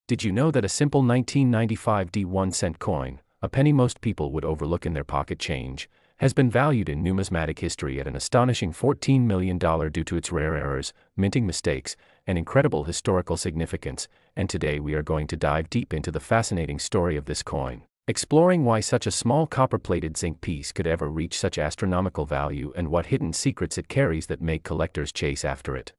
Did you know that a simple 1995 1-cent coin, a penny most people would overlook in their pocket change, has been valued in numismatic history at an astonishing $14 million due to its rare errors, minting mistakes, and incredible historical significance? And today we are going to dive deep into the fascinating story of this coin, exploring why such a small copper-plated zinc piece could ever reach such astronomical value and what hidden secrets it carries that make collectors chase after it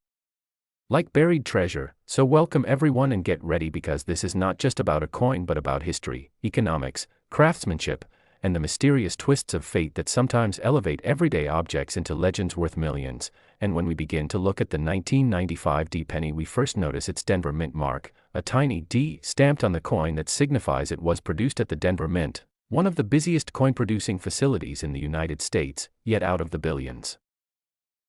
like buried treasure. So welcome everyone and get ready, because this is not just about a coin but about history, economics, craftsmanship, and the mysterious twists of fate that sometimes elevate everyday objects into legends worth millions. And when we begin to look at the 1995 D penny, we first notice its Denver Mint mark, a tiny D stamped on the coin that signifies it was produced at the Denver Mint, one of the busiest coin-producing facilities in the United States, yet out of the billions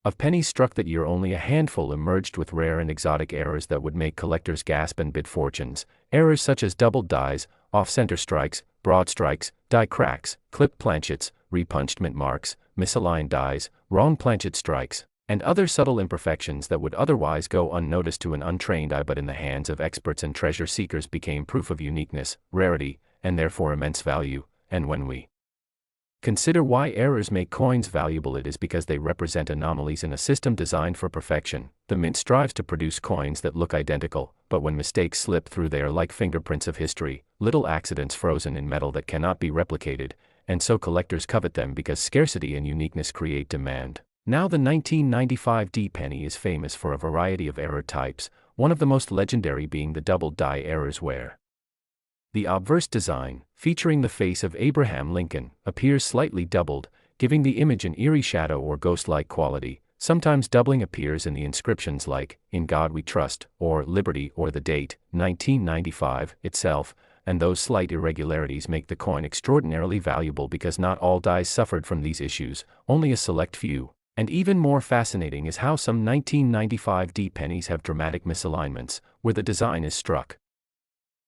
of pennies struck that year, only a handful emerged with rare and exotic errors that would make collectors gasp and bid fortunes. Errors such as doubled dies, off-center strikes, broad strikes, die cracks, clipped planchets, repunched mint marks, misaligned dies, wrong planchet strikes, and other subtle imperfections that would otherwise go unnoticed to an untrained eye, but in the hands of experts and treasure seekers became proof of uniqueness, rarity, and therefore immense value. And when we consider why errors make coins valuable, it is because they represent anomalies in a system designed for perfection. The mint strives to produce coins that look identical, but when mistakes slip through, they are like fingerprints of history, little accidents frozen in metal that cannot be replicated, and so collectors covet them because scarcity and uniqueness create demand. Now, the 1995 D penny is famous for a variety of error types, one of the most legendary being the double die errors, where the obverse design, featuring the face of Abraham Lincoln, appears slightly doubled, giving the image an eerie shadow or ghost-like quality. Sometimes doubling appears in the inscriptions like, "In God We Trust," or "Liberty," or the date, 1995, itself, and those slight irregularities make the coin extraordinarily valuable because not all dies suffered from these issues, only a select few. And even more fascinating is how some 1995 D pennies have dramatic misalignments, where the design is struck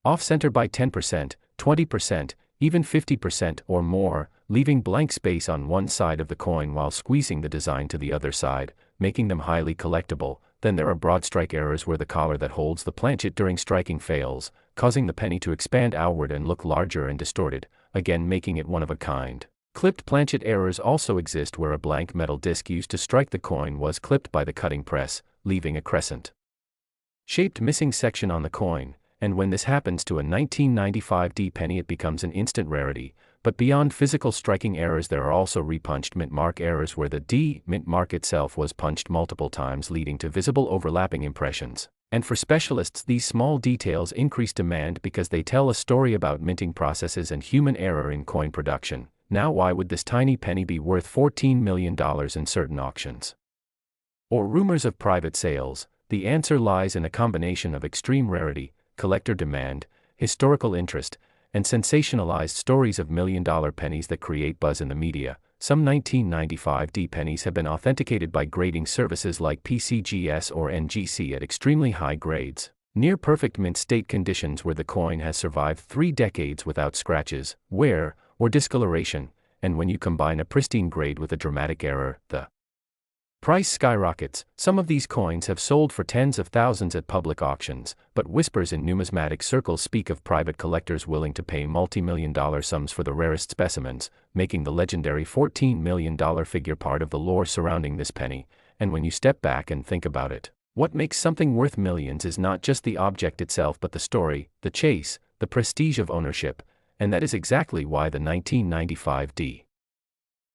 off-center by 10%, 20%, even 50% or more, leaving blank space on one side of the coin while squeezing the design to the other side, making them highly collectible. Then there are broad strike errors where the collar that holds the planchet during striking fails, causing the penny to expand outward and look larger and distorted, again making it one of a kind. Clipped planchet errors also exist, where a blank metal disc used to strike the coin was clipped by the cutting press, leaving a crescent-shaped missing section on the coin. And when this happens to a 1995 D penny, it becomes an instant rarity. But beyond physical striking errors, there are also repunched mint mark errors, where the D mint mark itself was punched multiple times, leading to visible overlapping impressions. And for specialists, these small details increase demand because they tell a story about minting processes and human error in coin production. Now, why would this tiny penny be worth $14 million in certain auctions or rumors of private sales? The answer lies in a combination of extreme rarity, collector demand, historical interest, and sensationalized stories of million-dollar pennies that create buzz in the media. Some 1995 D pennies have been authenticated by grading services like PCGS or NGC at extremely high grades, near perfect mint state conditions, where the coin has survived 3 decades without scratches, wear, or discoloration. And when you combine a pristine grade with a dramatic error, the price skyrockets. Some of these coins have sold for tens of thousands at public auctions, but whispers in numismatic circles speak of private collectors willing to pay multi-million-dollar sums for the rarest specimens, making the legendary $14 million figure part of the lore surrounding this penny. And when you step back and think about it, what makes something worth millions is not just the object itself but the story, the chase, the prestige of ownership. And that is exactly why the 1995 D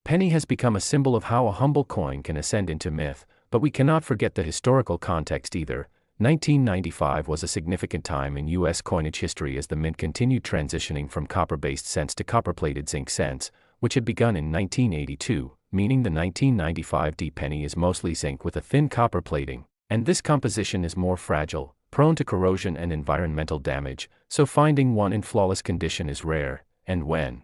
penny has become a symbol of how a humble coin can ascend into myth. But we cannot forget the historical context either. 1995 was a significant time in U.S. coinage history as the mint continued transitioning from copper-based cents to copper-plated zinc cents, which had begun in 1982, meaning the 1995 D penny is mostly zinc with a thin copper plating, and this composition is more fragile, prone to corrosion and environmental damage, so finding one in flawless condition is rare. And when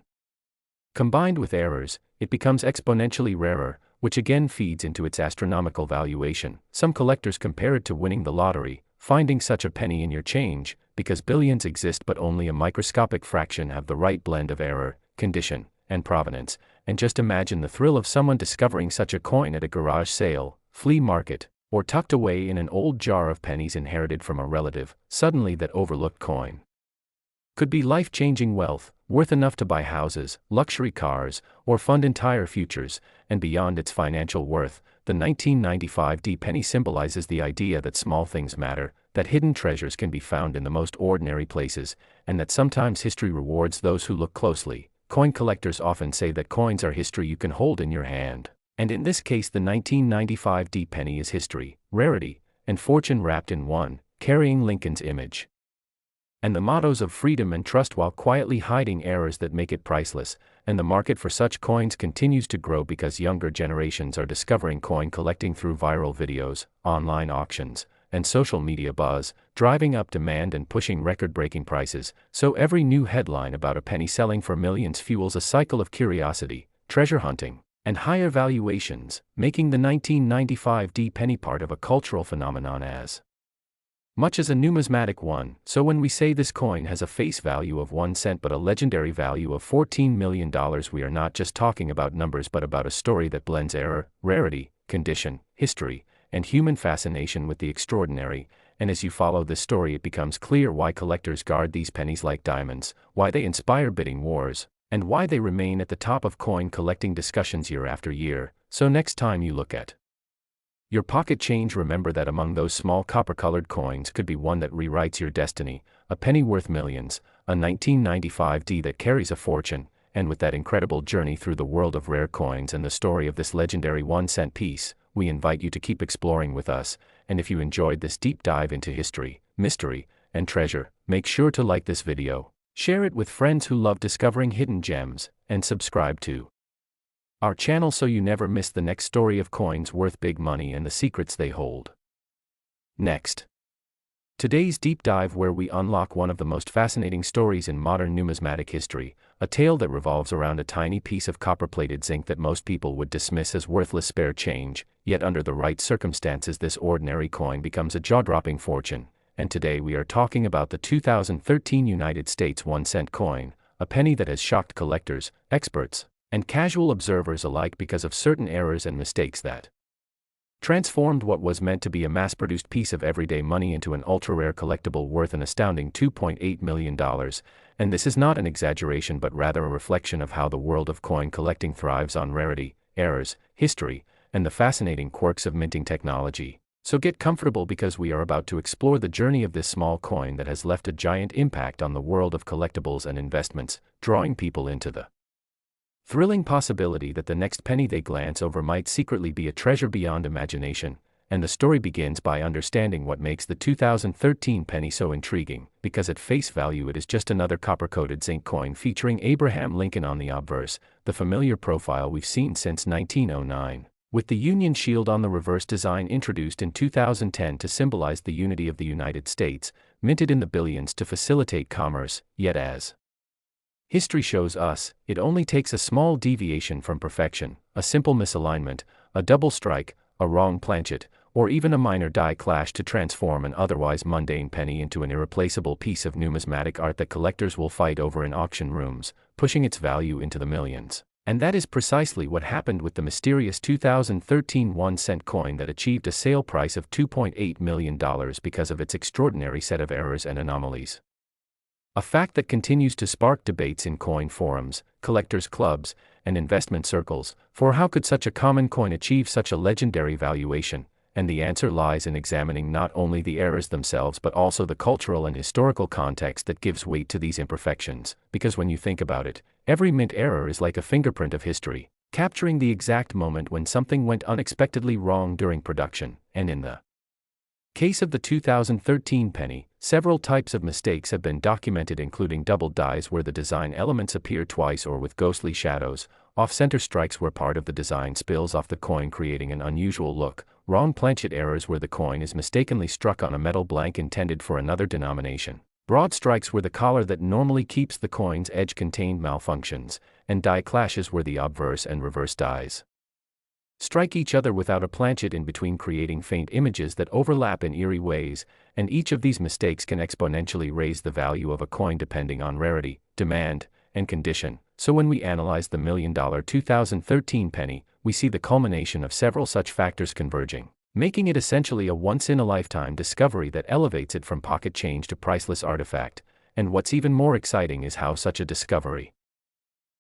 combined with errors, it becomes exponentially rarer, which again feeds into its astronomical valuation. Some collectors compare it to winning the lottery, finding such a penny in your change, because billions exist but only a microscopic fraction have the right blend of error, condition, and provenance. And just imagine the thrill of someone discovering such a coin at a garage sale, flea market, or tucked away in an old jar of pennies inherited from a relative, suddenly that overlooked coin could be life-changing wealth, worth enough to buy houses, luxury cars, or fund entire futures. And beyond its financial worth, the 1995 penny symbolizes the idea that small things matter, that hidden treasures can be found in the most ordinary places, and that sometimes history rewards those who look closely. Coin collectors often say that coins are history you can hold in your hand. And in this case, the 1995 penny is history, rarity, and fortune wrapped in one, carrying Lincoln's image and the mottos of freedom and trust while quietly hiding errors that make it priceless. And the market for such coins continues to grow because younger generations are discovering coin collecting through viral videos, online auctions, and social media buzz, driving up demand and pushing record-breaking prices. So every new headline about a penny selling for millions fuels a cycle of curiosity, treasure hunting, and higher valuations, making the 1995 penny part of a cultural phenomenon as much as a numismatic one. So when we say this coin has a face value of 1 cent but a legendary value of $14 million, we are not just talking about numbers but about a story that blends error, rarity, condition, history, and human fascination with the extraordinary. And as you follow this story, it becomes clear why collectors guard these pennies like diamonds, why they inspire bidding wars, and why they remain at the top of coin collecting discussions year after year. So next time you look at your pocket change, remember that among those small copper-colored coins could be one that rewrites your destiny, a penny worth millions, a 1995 that carries a fortune. And with that incredible journey through the world of rare coins and the story of this legendary 1-cent piece, we invite you to keep exploring with us. And if you enjoyed this deep dive into history, mystery, and treasure, make sure to like this video, share it with friends who love discovering hidden gems, and subscribe to our channel so you never miss the next story of coins worth big money and the secrets they hold. Next, today's deep dive, where we unlock one of the most fascinating stories in modern numismatic history, a tale that revolves around a tiny piece of copper-plated zinc that most people would dismiss as worthless spare change, yet under the right circumstances this ordinary coin becomes a jaw-dropping fortune. And today we are talking about the 2013 United States 1-cent coin, a penny that has shocked collectors, experts, and casual observers alike because of certain errors and mistakes that transformed what was meant to be a mass-produced piece of everyday money into an ultra-rare collectible worth an astounding $2.8 million. And this is not an exaggeration but rather a reflection of how the world of coin collecting thrives on rarity, errors, history, and the fascinating quirks of minting technology. So get comfortable because we are about to explore the journey of this small coin that has left a giant impact on the world of collectibles and investments, drawing people into the thrilling possibility that the next penny they glance over might secretly be a treasure beyond imagination. And the story begins by understanding what makes the 2013 penny so intriguing, because at face value it is just another copper-coated zinc coin featuring Abraham Lincoln on the obverse, the familiar profile we've seen since 1909, with the Union Shield on the reverse, design introduced in 2010 to symbolize the unity of the United States, minted in the billions to facilitate commerce. Yet as history shows us, it only takes a small deviation from perfection, a simple misalignment, a double strike, a wrong planchet, or even a minor die clash to transform an otherwise mundane penny into an irreplaceable piece of numismatic art that collectors will fight over in auction rooms, pushing its value into the millions. And that is precisely what happened with the mysterious 2013 1-cent coin that achieved a sale price of $2.8 million because of its extraordinary set of errors and anomalies. A fact that continues to spark debates in coin forums, collectors' clubs, and investment circles. For how could such a common coin achieve such a legendary valuation? And the answer lies in examining not only the errors themselves but also the cultural and historical context that gives weight to these imperfections. Because when you think about it, every mint error is like a fingerprint of history, capturing the exact moment when something went unexpectedly wrong during production. And in the case of the 2013 penny, several types of mistakes have been documented, including double dies where the design elements appear twice or with ghostly shadows, off-center strikes where part of the design spills off the coin creating an unusual look, wrong planchet errors where the coin is mistakenly struck on a metal blank intended for another denomination, broad strikes where the collar that normally keeps the coin's edge contained malfunctions, and die clashes where the obverse and reverse dies strike each other without a planchet in between, creating faint images that overlap in eerie ways. And each of these mistakes can exponentially raise the value of a coin depending on rarity, demand, and condition. So when we analyze the $1 million 2013 penny, we see the culmination of several such factors converging. making it essentially a once-in-a-lifetime discovery that elevates it from pocket change to priceless artifact. And what's even more exciting is how such a discovery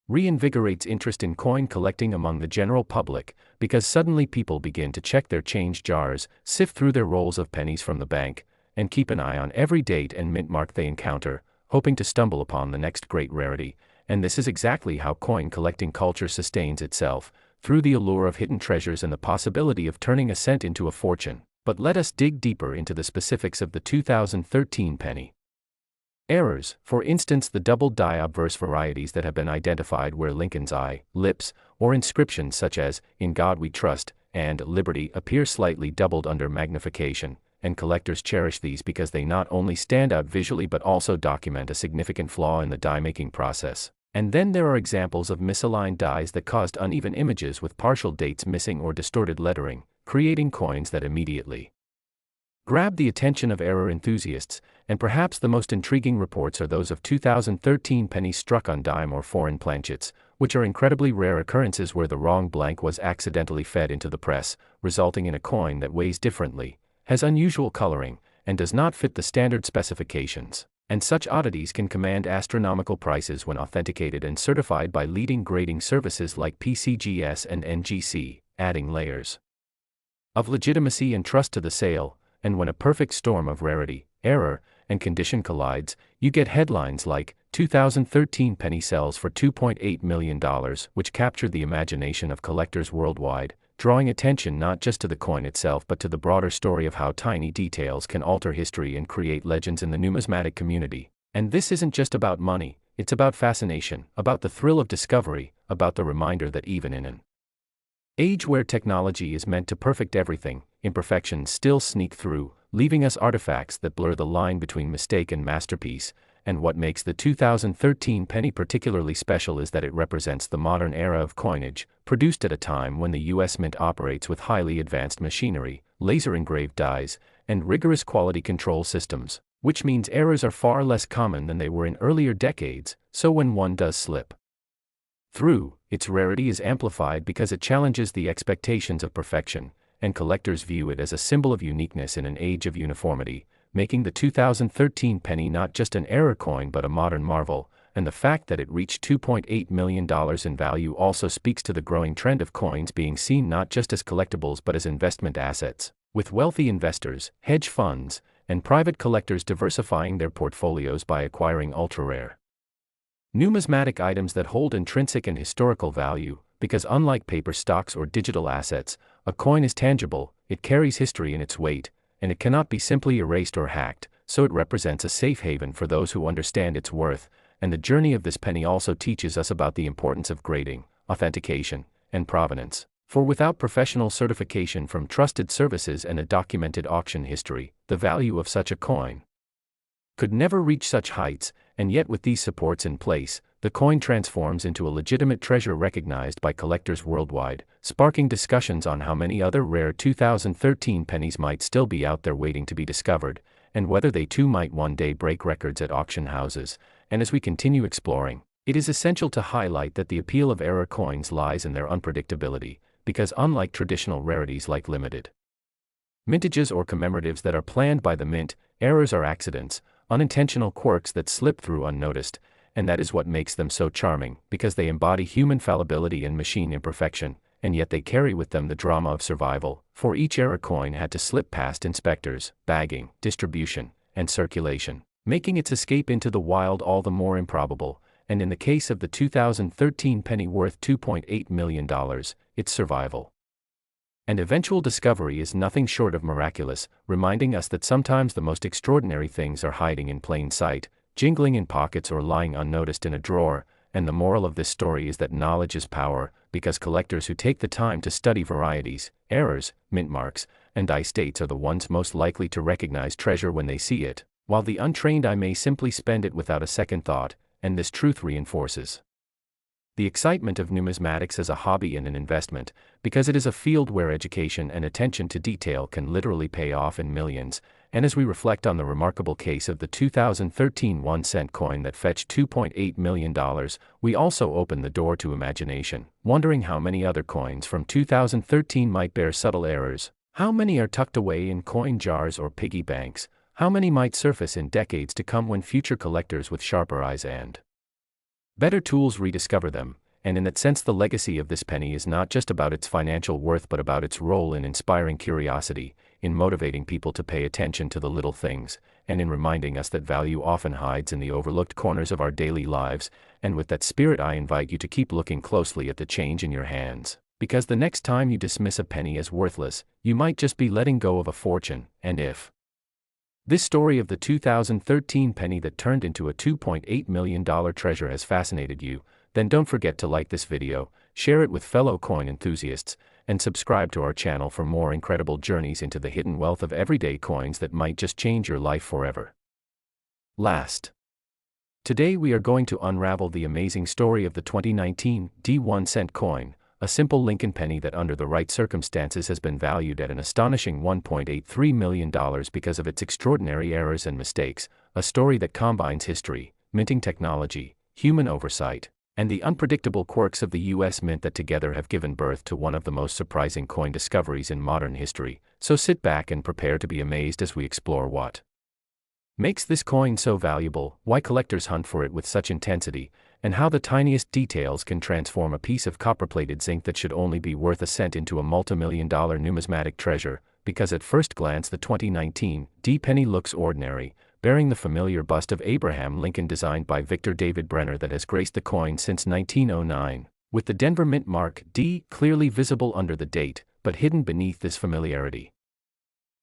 reinvigorates interest in coin collecting among the general public, because suddenly people begin to check their change jars, sift through their rolls of pennies from the bank, and keep an eye on every date and mint mark they encounter, hoping to stumble upon the next great rarity. And this is exactly how coin collecting culture sustains itself, through the allure of hidden treasures and the possibility of turning a cent into a fortune. But let us dig deeper into the specifics of the 2013 penny. Errors, for instance, the double-die obverse varieties that have been identified where Lincoln's eye, lips, or inscriptions such as, "In God We Trust," and "Liberty" appear slightly doubled under magnification, and collectors cherish these because they not only stand out visually but also document a significant flaw in the die-making process. And then there are examples of misaligned dies that caused uneven images with partial dates missing or distorted lettering, creating coins that immediately grab the attention of error enthusiasts. And perhaps the most intriguing reports are those of 2013 pennies struck on dime or foreign planchets, which are incredibly rare occurrences where the wrong blank was accidentally fed into the press, resulting in a coin that weighs differently, has unusual coloring, and does not fit the standard specifications. And such oddities can command astronomical prices when authenticated and certified by leading grading services like PCGS and NGC, adding layers of legitimacy and trust to the sale. And when a perfect storm of rarity, error, and condition collides, you get headlines like, 2013 penny sells for $2.8 million, which captured the imagination of collectors worldwide, drawing attention not just to the coin itself but to the broader story of how tiny details can alter history and create legends in the numismatic community. And this isn't just about money, it's about fascination, about the thrill of discovery, about the reminder that even in an age where technology is meant to perfect everything, imperfections still sneak through, leaving us artifacts that blur the line between mistake and masterpiece. And what makes the 2013 penny particularly special is that it represents the modern era of coinage, produced at a time when the U.S. Mint operates with highly advanced machinery, laser-engraved dies, and rigorous quality control systems, which means errors are far less common than they were in earlier decades. So when one does slip through, its rarity is amplified because it challenges the expectations of perfection, and collectors view it as a symbol of uniqueness in an age of uniformity, making the 2013 penny not just an error coin but a modern marvel. And the fact that it reached $2.8 million in value also speaks to the growing trend of coins being seen not just as collectibles but as investment assets, with wealthy investors, hedge funds, and private collectors diversifying their portfolios by acquiring ultra-rare numismatic items that hold intrinsic and historical value. Because unlike paper stocks or digital assets, a coin is tangible, it carries history in its weight, and it cannot be simply erased or hacked, so it represents a safe haven for those who understand its worth. And the journey of this penny also teaches us about the importance of grading, authentication, and provenance. For without professional certification from trusted services and a documented auction history, the value of such a coin could never reach such heights. And yet with these supports in place, the coin transforms into a legitimate treasure recognized by collectors worldwide, sparking discussions on how many other rare 2013 pennies might still be out there waiting to be discovered, and whether they too might one day break records at auction houses. And as we continue exploring, it is essential to highlight that the appeal of error coins lies in their unpredictability, because unlike traditional rarities like limited mintages or commemoratives that are planned by the mint, errors are accidents, unintentional quirks that slip through unnoticed. And that is what makes them so charming, because they embody human fallibility and machine imperfection, and yet they carry with them the drama of survival. For each error coin had to slip past inspectors, bagging, distribution, and circulation, making its escape into the wild all the more improbable. And in the case of the 2013 penny worth $2.8 million, its survival and eventual discovery is nothing short of miraculous, reminding us that sometimes the most extraordinary things are hiding in plain sight, jingling in pockets or lying unnoticed in a drawer. And the moral of this story is that knowledge is power, because collectors who take the time to study varieties, errors, mint marks, and dice dates are the ones most likely to recognize treasure when they see it, while the untrained eye may simply spend it without a second thought. And this truth reinforces the excitement of numismatics as a hobby and an investment, because it is a field where education and attention to detail can literally pay off in millions. And as we reflect on the remarkable case of the 2013 1-cent coin that fetched $2.8 million, we also open the door to imagination, wondering how many other coins from 2013 might bear subtle errors, How many are tucked away in coin jars or piggy banks? How many might surface in decades to come when future collectors with sharper eyes and better tools rediscover them? And in that sense, the legacy of this penny is not just about its financial worth but about its role in inspiring curiosity, in motivating people to pay attention to the little things, and in reminding us that value often hides in the overlooked corners of our daily lives. And with that spirit, I invite you to keep looking closely at the change in your hands, because the next time you dismiss a penny as worthless, you might just be letting go of a fortune. And if this story of the 2013 penny that turned into a $2.8 million treasure has fascinated you, then don't forget to like this video, share it with fellow coin enthusiasts, and subscribe to our channel for more incredible journeys into the hidden wealth of everyday coins that might just change your life forever. Today we are going to unravel the amazing story of the 2019 D1 coin, a simple Lincoln penny that under the right circumstances has been valued at an astonishing $1.83 million because of its extraordinary errors and mistakes, a story that combines history, minting technology, human oversight, and the unpredictable quirks of the U.S. Mint that together have given birth to one of the most surprising coin discoveries in modern history. So sit back and prepare to be amazed as we explore what makes this coin so valuable, why collectors hunt for it with such intensity, and how the tiniest details can transform a piece of copper-plated zinc that should only be worth a cent into a multi-million-dollar numismatic treasure. Because at first glance the 2019 D penny looks ordinary, bearing the familiar bust of Abraham Lincoln designed by Victor David Brenner that has graced the coin since 1909, with the Denver Mint mark D clearly visible under the date, but hidden beneath this familiarity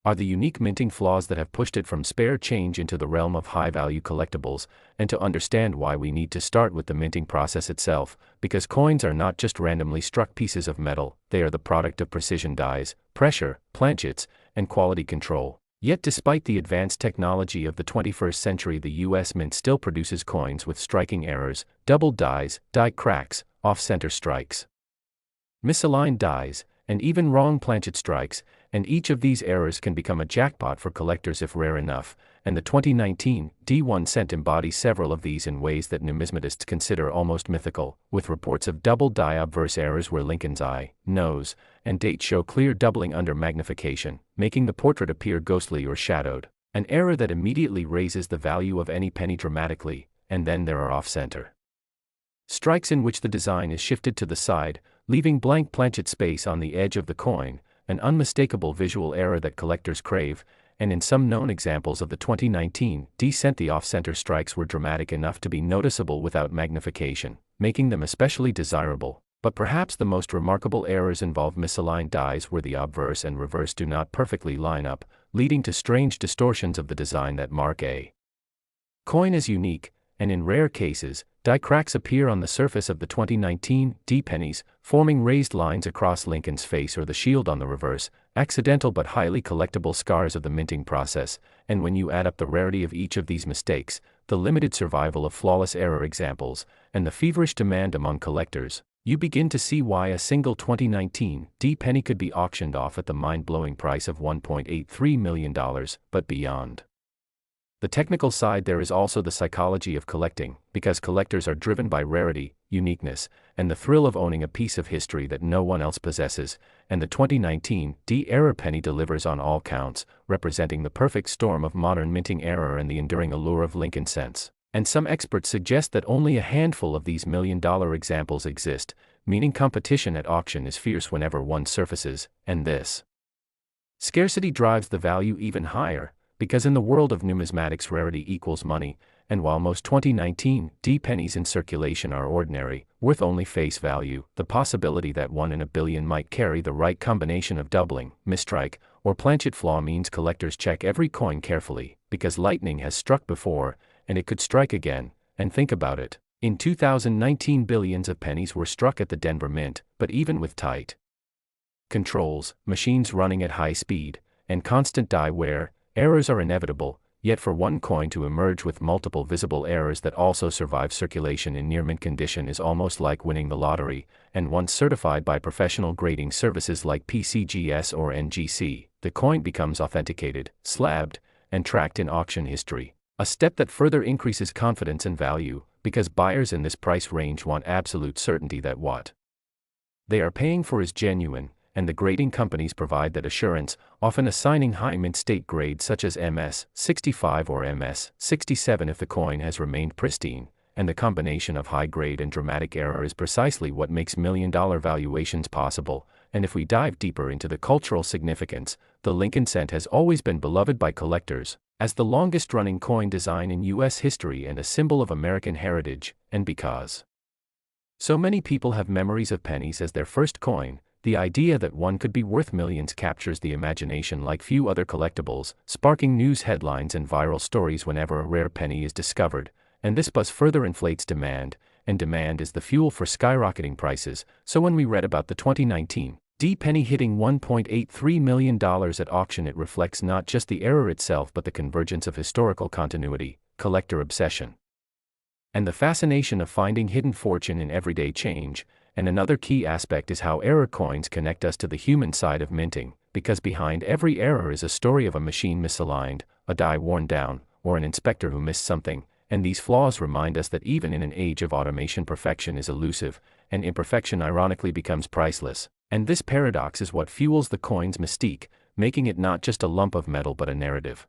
are the unique minting flaws that have pushed it from spare change into the realm of high-value collectibles. And to understand why, we need to start with the minting process itself, because coins are not just randomly struck pieces of metal, they are the product of precision dies, pressure, planchets, and quality control. Yet despite the advanced technology of the 21st century, the U.S. Mint still produces coins with striking errors, doubled dies, die cracks, off-center strikes, misaligned dies, and even wrong planchet strikes, and each of these errors can become a jackpot for collectors if rare enough, and the 2019 D1 embodies several of these in ways that numismatists consider almost mythical, with reports of double die obverse errors where Lincoln's eye, nose, and date show clear doubling under magnification, making the portrait appear ghostly or shadowed, an error that immediately raises the value of any penny dramatically. And then there are off-center strikes in which the design is shifted to the side, leaving blank planchet space on the edge of the coin, an unmistakable visual error that collectors crave. And in some known examples of the 2019 D the off-center strikes were dramatic enough to be noticeable without magnification, making them especially desirable. But perhaps the most remarkable errors involve misaligned dies where the obverse and reverse do not perfectly line up, leading to strange distortions of the design that mark a coin as unique. And in rare cases, die cracks appear on the surface of the 2019 D pennies, forming raised lines across Lincoln's face or the shield on the reverse, accidental but highly collectible scars of the minting process. And when you add up the rarity of each of these mistakes, the limited survival of flawless error examples, and the feverish demand among collectors, you begin to see why a single 2019 D penny could be auctioned off at the mind-blowing price of $1.83 million. But beyond the technical side, there is also the psychology of collecting, because collectors are driven by rarity, uniqueness, and the thrill of owning a piece of history that no one else possesses. And the 2019 D era penny delivers on all counts, representing the perfect storm of modern minting error and the enduring allure of Lincoln cents. And some experts suggest that only a handful of these million-dollar examples exist, meaning competition at auction is fierce whenever one surfaces, and this scarcity drives the value even higher. Because in the world of numismatics, rarity equals money, and while most 2019 D pennies in circulation are ordinary, worth only face value, the possibility that 1 in a billion might carry the right combination of doubling, misstrike, or planchet flaw means collectors check every coin carefully, because lightning has struck before, and it could strike again. And think about it. In 2019, billions of pennies were struck at the Denver Mint, but even with tight controls, machines running at high speed, and constant die wear, errors are inevitable. Yet for one coin to emerge with multiple visible errors that also survive circulation in near mint condition is almost like winning the lottery. And once certified by professional grading services like PCGS or NGC, the coin becomes authenticated, slabbed, and tracked in auction history. A step that further increases confidence and value, because buyers in this price range want absolute certainty that what they are paying for is genuine. and the grading companies provide that assurance, often assigning high mint state grades such as MS-65 or MS-67 if the coin has remained pristine, and the combination of high grade and dramatic error is precisely what makes million-dollar valuations possible. And if we dive deeper into the cultural significance, the Lincoln cent has always been beloved by collectors, as the longest-running coin design in U.S. history and a symbol of American heritage, and because so many people have memories of pennies as their first coin, the idea that one could be worth millions captures the imagination like few other collectibles, sparking news headlines and viral stories whenever a rare penny is discovered, and this buzz further inflates demand, and demand is the fuel for skyrocketing prices. So when we read about the 2019 penny hitting $1.83 million at auction, it reflects not just the error itself but the convergence of historical continuity, collector obsession, and the fascination of finding hidden fortune in everyday change. And another key aspect is how error coins connect us to the human side of minting, because behind every error is a story of a machine misaligned, a die worn down, or an inspector who missed something, and these flaws remind us that even in an age of automation, perfection is elusive, and imperfection ironically becomes priceless. And this paradox is what fuels the coin's mystique, making it not just a lump of metal but a narrative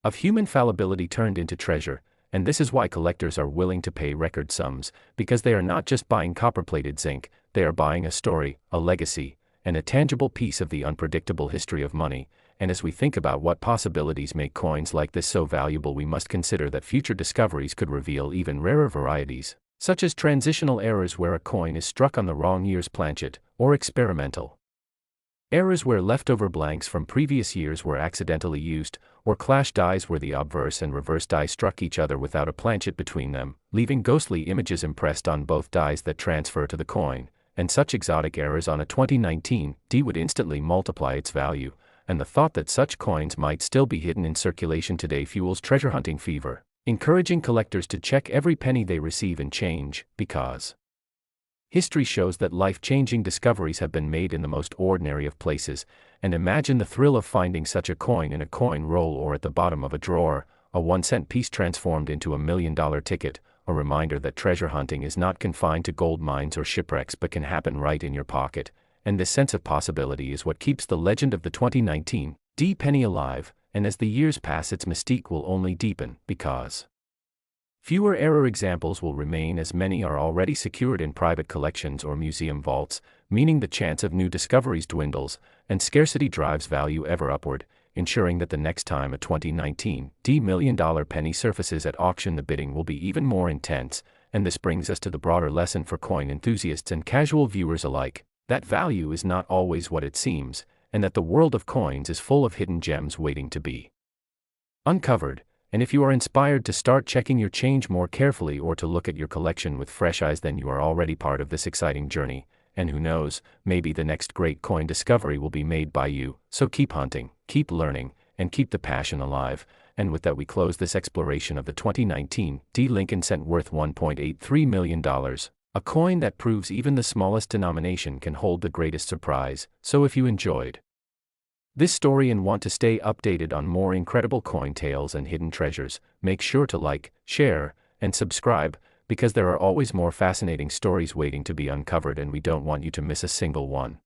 of human fallibility turned into treasure. And this is why collectors are willing to pay record sums, because they are not just buying copper-plated zinc, they are buying a story, a legacy, and a tangible piece of the unpredictable history of money. And as we think about what possibilities make coins like this so valuable, we must consider that future discoveries could reveal even rarer varieties, such as transitional errors where a coin is struck on the wrong year's planchet, or experimental errors where leftover blanks from previous years were accidentally used, or clash dies where the obverse and reverse die struck each other without a planchet between them, leaving ghostly images impressed on both dies that transfer to the coin. And such exotic errors on a 2019 would instantly multiply its value, and the thought that such coins might still be hidden in circulation today fuels treasure hunting fever, encouraging collectors to check every penny they receive in change, because history shows that life-changing discoveries have been made in the most ordinary of places. And imagine the thrill of finding such a coin in a coin roll or at the bottom of a drawer, a 1-cent piece transformed into a million-dollar ticket, a reminder that treasure hunting is not confined to gold mines or shipwrecks but can happen right in your pocket. And this sense of possibility is what keeps the legend of the 2019 penny alive, and as the years pass its mystique will only deepen, because fewer error examples will remain as many are already secured in private collections or museum vaults, meaning the chance of new discoveries dwindles, and scarcity drives value ever upward, ensuring that the next time a 2019 million-dollar penny surfaces at auction the bidding will be even more intense. And this brings us to the broader lesson for coin enthusiasts and casual viewers alike, that value is not always what it seems, and that the world of coins is full of hidden gems waiting to be uncovered. And if you are inspired to start checking your change more carefully or to look at your collection with fresh eyes, then you are already part of this exciting journey. And who knows, maybe the next great coin discovery will be made by you. So keep hunting, keep learning, and keep the passion alive. And with that, we close this exploration of the 2019 Lincoln cent worth $1.83 million, a coin that proves even the smallest denomination can hold the greatest surprise. So if you enjoyed this story and want to stay updated on more incredible coin tales and hidden treasures, make sure to like, share, and subscribe, because there are always more fascinating stories waiting to be uncovered and we don't want you to miss a single one.